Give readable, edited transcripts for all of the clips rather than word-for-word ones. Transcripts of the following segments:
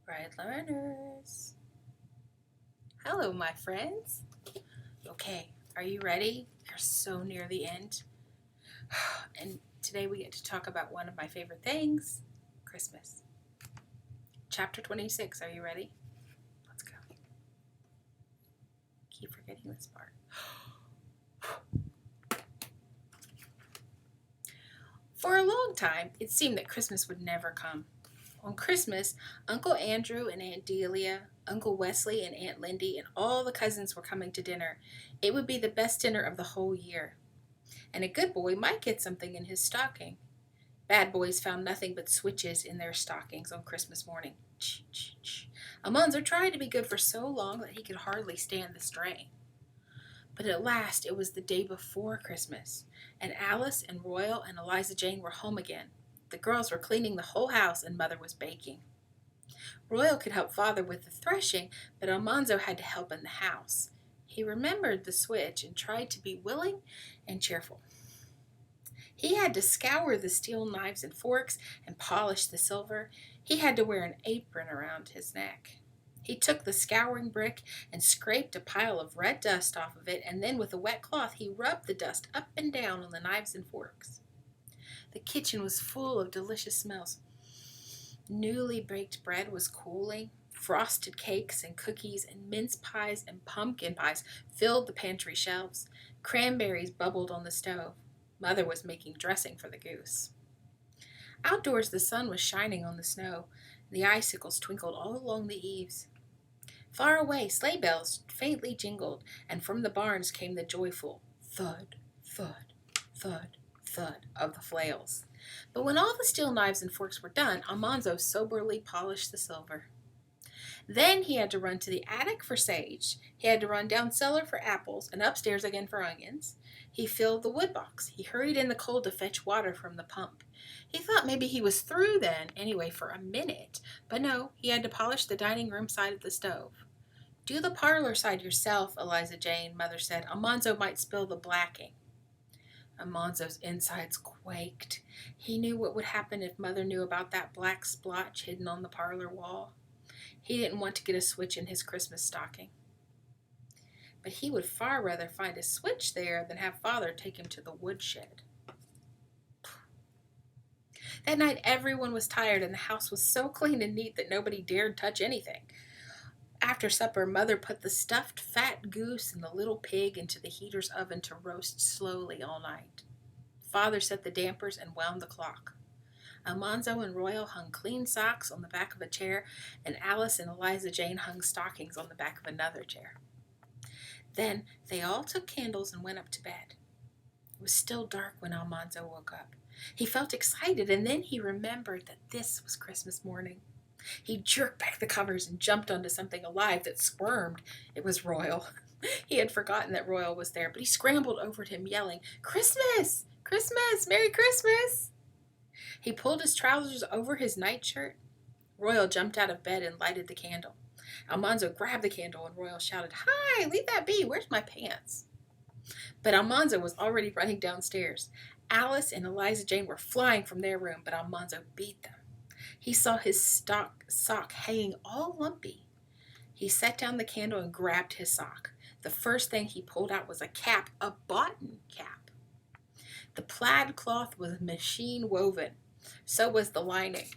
Right, learners. Hello, my friends. Okay, are you ready? You're so near the end. And today we get to talk about one of my favorite things, Christmas. Chapter 26. Are you ready? Let's go. Keep forgetting this part. For a long time, it seemed that Christmas would never come. On Christmas, Uncle Andrew and Aunt Delia, Uncle Wesley and Aunt Lindy, and all the cousins were coming to dinner. It would be the best dinner of the whole year. And a good boy might get something in his stocking. Bad boys found nothing but switches in their stockings on Christmas morning. Almanzo tried to be good for so long that he could hardly stand the strain. But at last it was the day before Christmas, and Alice and Royal and Eliza Jane were home again. The girls were cleaning the whole house, and Mother was baking. Royal could help Father with the threshing, but Almanzo had to help in the house. He remembered the switch and tried to be willing and cheerful. He had to scour the steel knives and forks and polish the silver. He had to wear an apron around his neck. He took the scouring brick and scraped a pile of red dust off of it, and then with a wet cloth he rubbed the dust up and down on the knives and forks. The kitchen was full of delicious smells. Newly baked bread was cooling. Frosted cakes and cookies and mince pies and pumpkin pies filled the pantry shelves. Cranberries bubbled on the stove. Mother was making dressing for the goose. Outdoors the sun was shining on the snow. The icicles twinkled all along the eaves. Far away sleigh bells faintly jingled, and from the barns came the joyful thud, thud, thud, thud of the flails. But when all the steel knives and forks were done, Almanzo soberly polished the silver. Then he had to run to the attic for sage. He had to run down cellar for apples, and upstairs again for onions. He filled the wood box. He hurried in the cold to fetch water from the pump. He thought maybe he was through then, anyway, for a minute. But no, he had to polish the dining room side of the stove. Do the parlor side yourself, Eliza Jane, Mother said. Almanzo might spill the blacking. Almanzo's insides quaked. He knew what would happen if Mother knew about that black splotch hidden on the parlor wall. He didn't want to get a switch in his Christmas stocking. But he would far rather find a switch there than have Father take him to the woodshed. That night everyone was tired, and the house was so clean and neat that nobody dared touch anything. After supper, Mother put the stuffed fat goose and the little pig into the heater's oven to roast slowly all night. Father set the dampers and wound the clock. Almanzo and Royal hung clean socks on the back of a chair, and Alice and Eliza Jane hung stockings on the back of another chair. Then they all took candles and went up to bed. It was still dark when Almanzo woke up. He felt excited, and then he remembered that this was Christmas morning. He jerked back the covers and jumped onto something alive that squirmed. It was Royal. He had forgotten that Royal was there, but he scrambled over to him, yelling, "Christmas! Christmas! Merry Christmas!" He pulled his trousers over his nightshirt. Royal jumped out of bed and lighted the candle. Almanzo grabbed the candle, and Royal shouted, "Hi, leave that be! Where's my pants?" But Almanzo was already running downstairs. Alice and Eliza Jane were flying from their room, but Almanzo beat them. He saw his sock hanging all lumpy. He set down the candle and grabbed his sock. The first thing he pulled out was a cap, a boughten cap. The plaid cloth was machine woven. So was the lining.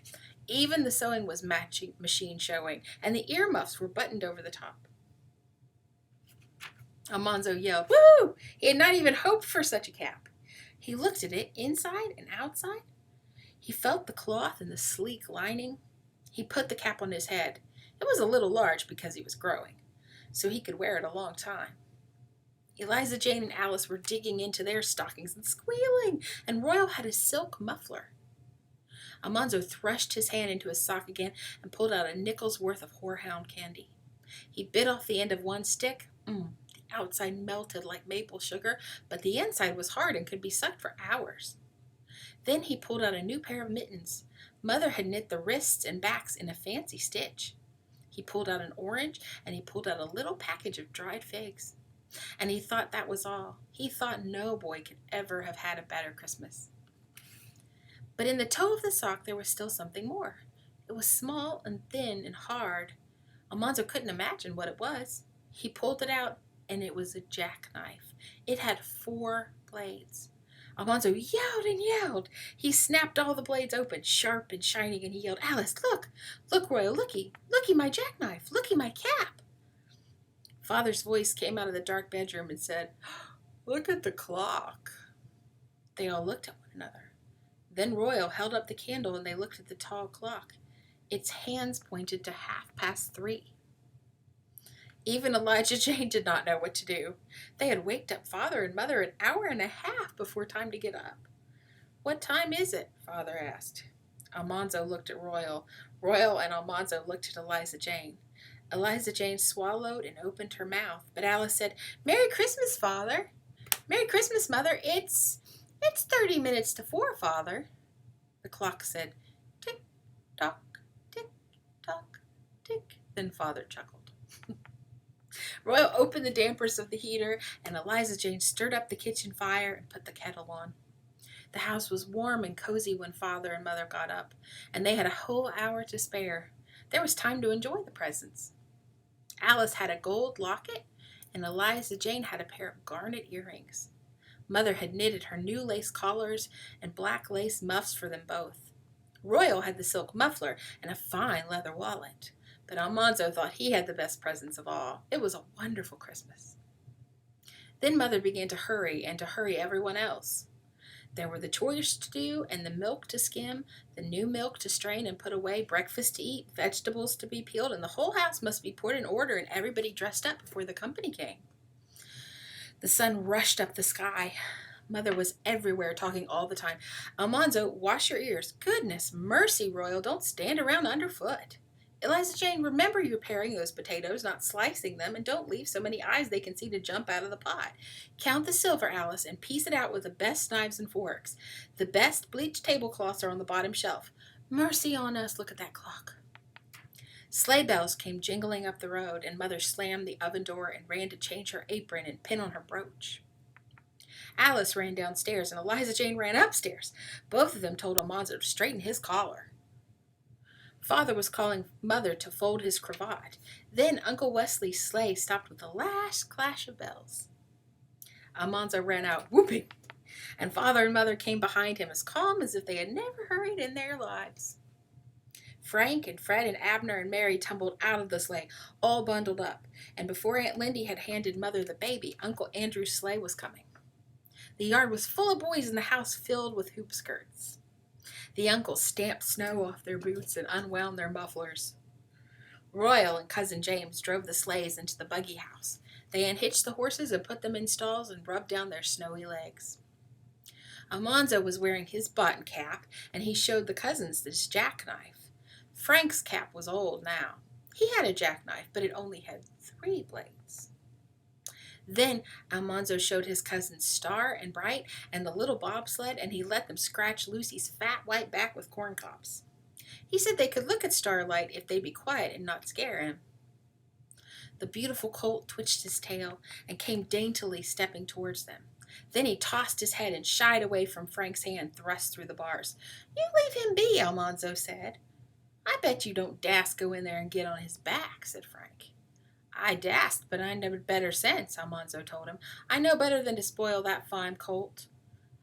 Even the sewing was machine showing, and the earmuffs were buttoned over the top. Almanzo yelled, "Woo!" He had not even hoped for such a cap. He looked at it inside and outside. He felt the cloth and the sleek lining. He put the cap on his head. It was a little large because he was growing, so he could wear it a long time. Eliza Jane and Alice were digging into their stockings and squealing, and Royal had a silk muffler. Almanzo thrust his hand into his sock again and pulled out a nickel's worth of horehound candy. He bit off the end of one stick. The outside melted like maple sugar, but the inside was hard and could be sucked for hours. Then he pulled out a new pair of mittens. Mother had knit the wrists and backs in a fancy stitch. He pulled out an orange, and he pulled out a little package of dried figs. And he thought that was all. He thought no boy could ever have had a better Christmas. But in the toe of the sock there was still something more. It was small and thin and hard. Almanzo couldn't imagine what it was. He pulled it out, and it was a jackknife. It had 4 blades. Almanzo yelled and yelled. He snapped all the blades open, sharp and shining, and he yelled, "Alice, look! Look, Royal, looky! Looky, my jackknife! Looky, my cap!" Father's voice came out of the dark bedroom and said, "Look at the clock." They all looked at one another. Then Royal held up the candle, and they looked at the tall clock. Its hands pointed to 3:30. Even Elijah Jane did not know what to do. They had waked up Father and Mother an hour and a half before time to get up. "What time is it?" Father asked. Almanzo looked at Royal. Royal and Almanzo looked at Eliza Jane. Eliza Jane swallowed and opened her mouth, but Alice said, "Merry Christmas, Father." "Merry Christmas, Mother. It's 30 minutes to 4, Father." The clock said, "Tick, tock, tick, tock, tick." Then Father chuckled. Royal opened the dampers of the heater, and Eliza Jane stirred up the kitchen fire and put the kettle on. The house was warm and cozy when Father and Mother got up, and they had a whole hour to spare. There was time to enjoy the presents. Alice had a gold locket, and Eliza Jane had a pair of garnet earrings. Mother had knitted her new lace collars and black lace muffs for them both. Royal had the silk muffler and a fine leather wallet. But Almanzo thought he had the best presents of all. It was a wonderful Christmas. Then Mother began to hurry everyone else. There were the chores to do, and the milk to skim, the new milk to strain and put away, breakfast to eat, vegetables to be peeled, and the whole house must be put in order and everybody dressed up before the company came. The sun rushed up the sky. Mother was everywhere talking all the time. "Almanzo, wash your ears. Goodness mercy, Royal, don't stand around underfoot. Eliza Jane, remember you're paring those potatoes, not slicing them, and don't leave so many eyes they can see to jump out of the pot. Count the silver, Alice, and piece it out with the best knives and forks. The best bleached tablecloths are on the bottom shelf. Mercy on us, look at that clock." Sleigh bells came jingling up the road, and Mother slammed the oven door and ran to change her apron and pin on her brooch. Alice ran downstairs, and Eliza Jane ran upstairs. Both of them told Almanzo to straighten his collar. Father was calling Mother to fold his cravat. Then Uncle Wesley's sleigh stopped with the last clash of bells. Almanzo ran out, whooping, and Father and Mother came behind him as calm as if they had never hurried in their lives. Frank and Fred and Abner and Mary tumbled out of the sleigh, all bundled up, and before Aunt Lindy had handed Mother the baby, Uncle Andrew's sleigh was coming. The yard was full of boys and the house filled with hoop skirts. The uncles stamped snow off their boots and unwound their mufflers. Royal and Cousin James drove the sleighs into the buggy house. They unhitched the horses and put them in stalls and rubbed down their snowy legs. Almanzo was wearing his button cap, and he showed the cousins his jackknife. Frank's cap was old now. He had a jackknife, but it only had 3 blades. Then Almanzo showed his cousins Star and Bright and the little bobsled, and he let them scratch Lucy's fat white back with corn cobs. He said they could look at Starlight if they'd be quiet and not scare him. The beautiful colt twitched his tail and came daintily stepping towards them. Then he tossed his head and shied away from Frank's hand thrust through the bars. "You leave him be," Almanzo said. "I bet you don't dast go in there and get on his back," said Frank. "I dast, but I know better sense," Almanzo told him. "I know better than to spoil that fine colt."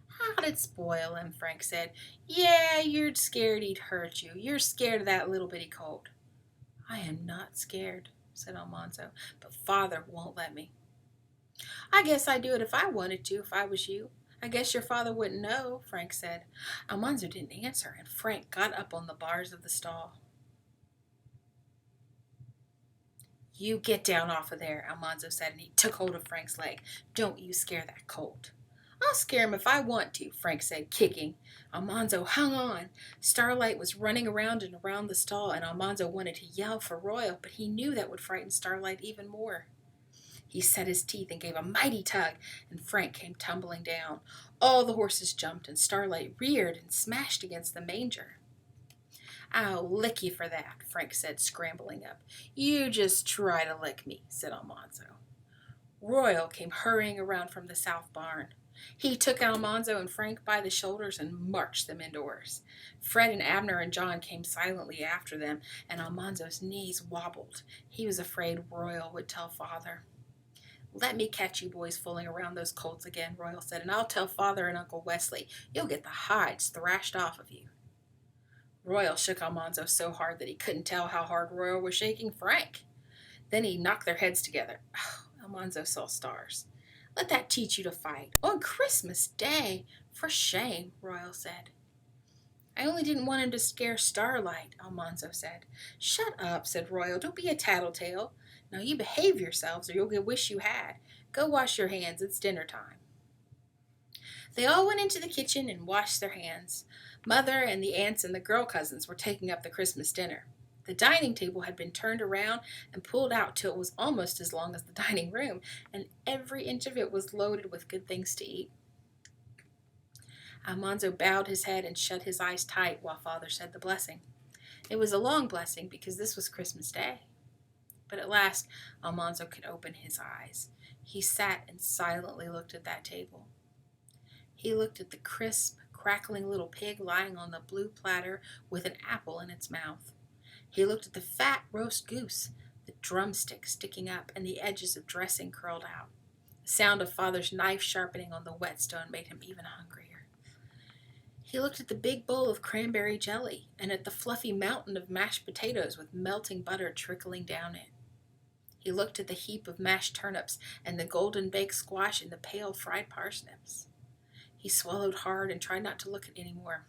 "How'd it spoil him?" Frank said. "Yeah, you're scared he'd hurt you. You're scared of that little bitty colt." "I am not scared," said Almanzo, "but Father won't let me." "I guess I'd do it if I wanted to, if I was you. I guess your father wouldn't know," Frank said. Almanzo didn't answer, and Frank got up on the bars of the stall. "You get down off of there," Almanzo said, and he took hold of Frank's leg. "Don't you scare that colt." "I'll scare him if I want to," Frank said, kicking. Almanzo hung on. Starlight was running around and around the stall, and Almanzo wanted to yell for Royal, but he knew that would frighten Starlight even more. He set his teeth and gave a mighty tug, and Frank came tumbling down. All the horses jumped, and Starlight reared and smashed against the manger. "I'll lick you for that," Frank said, scrambling up. "You just try to lick me," said Almanzo. Royal came hurrying around from the south barn. He took Almanzo and Frank by the shoulders and marched them indoors. Fred and Abner and John came silently after them, and Almanzo's knees wobbled. He was afraid Royal would tell Father. "Let me catch you boys fooling around those colts again," Royal said, "and I'll tell Father and Uncle Wesley. You'll get the hides thrashed off of you." Royal shook Almanzo so hard that he couldn't tell how hard Royal was shaking Frank. Then he knocked their heads together. Oh, Almanzo saw stars. "Let that teach you to fight. On Christmas Day. For shame," Royal said. "I only didn't want him to scare Starlight," Almanzo said. "Shut up," said Royal. "Don't be a tattletale. Now you behave yourselves or you'll wish you had. Go wash your hands. It's dinner time." They all went into the kitchen and washed their hands. Mother and the aunts and the girl cousins were taking up the Christmas dinner. The dining table had been turned around and pulled out till it was almost as long as the dining room, and every inch of it was loaded with good things to eat. Almanzo bowed his head and shut his eyes tight while Father said the blessing. It was a long blessing because this was Christmas Day. But at last Almanzo could open his eyes. He sat and silently looked at that table. He looked at the crisp, crackling little pig lying on the blue platter with an apple in its mouth. He looked at the fat roast goose, the drumstick sticking up and the edges of dressing curled out. The sound of Father's knife sharpening on the whetstone made him even hungrier. He looked at the big bowl of cranberry jelly and at the fluffy mountain of mashed potatoes with melting butter trickling down it. He looked at the heap of mashed turnips and the golden baked squash and the pale fried parsnips. He swallowed hard and tried not to look at any more.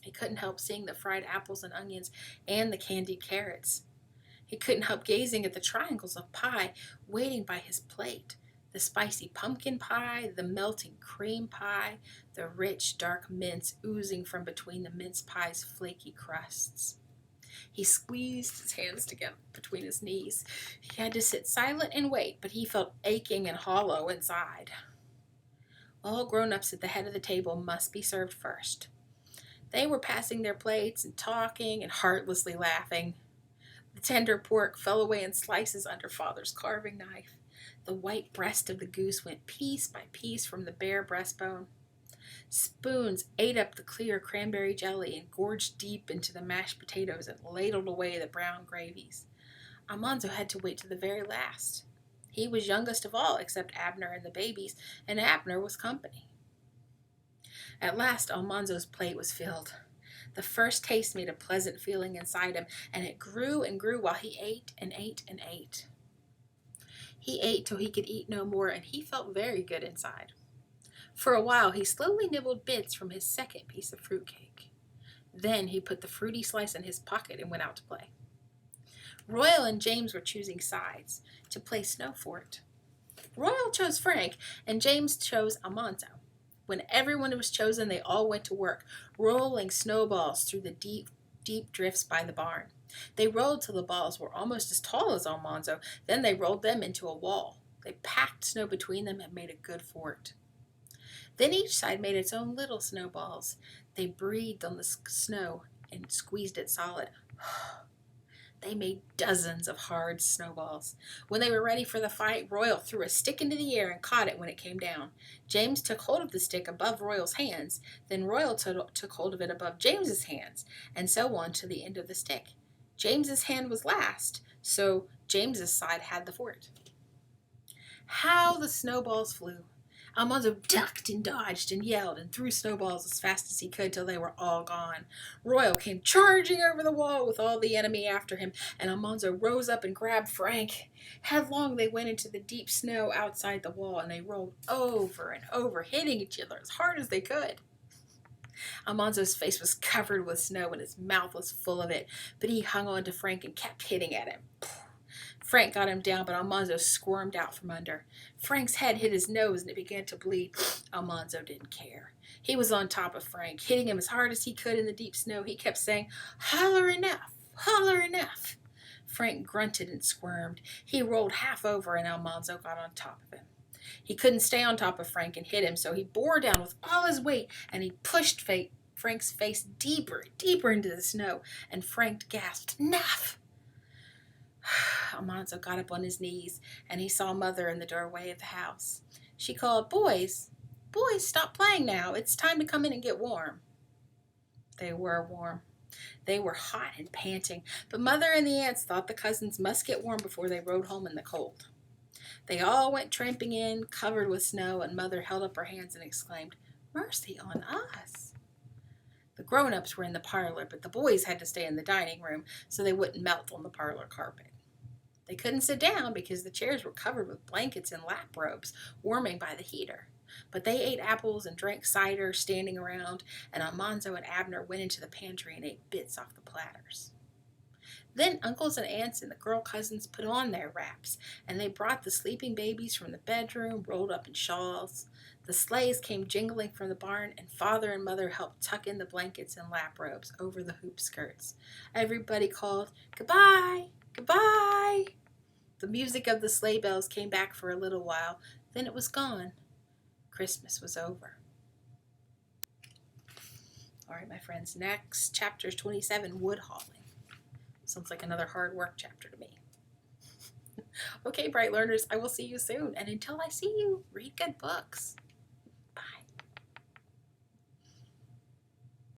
He couldn't help seeing the fried apples and onions and the candied carrots. He couldn't help gazing at the triangles of pie waiting by his plate, the spicy pumpkin pie, the melting cream pie, the rich dark mince oozing from between the mince pie's flaky crusts. He squeezed his hands together between his knees. He had to sit silent and wait, but he felt aching and hollow inside. All grown-ups at the head of the table must be served first. They were passing their plates and talking and heartlessly laughing. The tender pork fell away in slices under Father's carving knife. The white breast of the goose went piece by piece from the bare breastbone. Spoons ate up the clear cranberry jelly and gorged deep into the mashed potatoes and ladled away the brown gravies. Almanzo had to wait to the very last. He was youngest of all except Abner and the babies, and Abner was company. At last Almanzo's plate was filled. The first taste made a pleasant feeling inside him, and it grew and grew while he ate and ate and ate. He ate till he could eat no more, and he felt very good inside. For a while he slowly nibbled bits from his second piece of fruitcake. Then he put the fruity slice in his pocket and went out to play. Royal and James were choosing sides to play snow fort. Royal chose Frank, and James chose Almanzo. When everyone was chosen, they all went to work, rolling snowballs through the deep, deep drifts by the barn. They rolled till the balls were almost as tall as Almanzo. Then they rolled them into a wall. They packed snow between them and made a good fort. Then each side made its own little snowballs. They breathed on the snow and squeezed it solid. They made dozens of hard snowballs. When they were ready for the fight, Royal threw a stick into the air and caught it when it came down. James took hold of the stick above Royal's hands. Then Royal took hold of it above James's hands, and so on to the end of the stick. James's hand was last, so James's side had the fort. How the snowballs flew! Almanzo ducked and dodged and yelled and threw snowballs as fast as he could till they were all gone. Royal came charging over the wall with all the enemy after him, and Almanzo rose up and grabbed Frank. Headlong they went into the deep snow outside the wall, and they rolled over and over, hitting each other as hard as they could. Almanzo's face was covered with snow and his mouth was full of it, but he hung on to Frank and kept hitting at him. Frank got him down, but Almanzo squirmed out from under. Frank's head hit his nose and it began to bleed. Almanzo didn't care. He was on top of Frank, hitting him as hard as he could in the deep snow. He kept saying, "Holler enough! Holler enough!" Frank grunted and squirmed. He rolled half over and Almanzo got on top of him. He couldn't stay on top of Frank and hit him, so he bore down with all his weight and he pushed Frank's face deeper, deeper into the snow, and Frank gasped, "Enough!" Almanzo got up on his knees, and he saw Mother in the doorway of the house. She called, "Boys, "Boys, stop playing now. It's time to come in and get warm." They were warm. They were hot and panting, but Mother and the aunts thought the cousins must get warm before they rode home in the cold. They all went tramping in, covered with snow, and Mother held up her hands and exclaimed, "Mercy on us!" The grown-ups were in the parlor, but the boys had to stay in the dining room so they wouldn't melt on the parlor carpet. They couldn't sit down because the chairs were covered with blankets and lap robes, warming by the heater. But they ate apples and drank cider standing around, and Almanzo and Abner went into the pantry and ate bits off the platters. Then uncles and aunts and the girl cousins put on their wraps, and they brought the sleeping babies from the bedroom, rolled up in shawls. The sleighs came jingling from the barn, and Father and Mother helped tuck in the blankets and lap robes over the hoop skirts. Everybody called, "Goodbye! Goodbye!" The music of the sleigh bells came back for a little while, then it was gone. Christmas was over. All right, my friends, next chapter is 27, wood hauling. Sounds like another hard work chapter to me. Okay, bright learners, I will see you soon. And until I see you, read good books.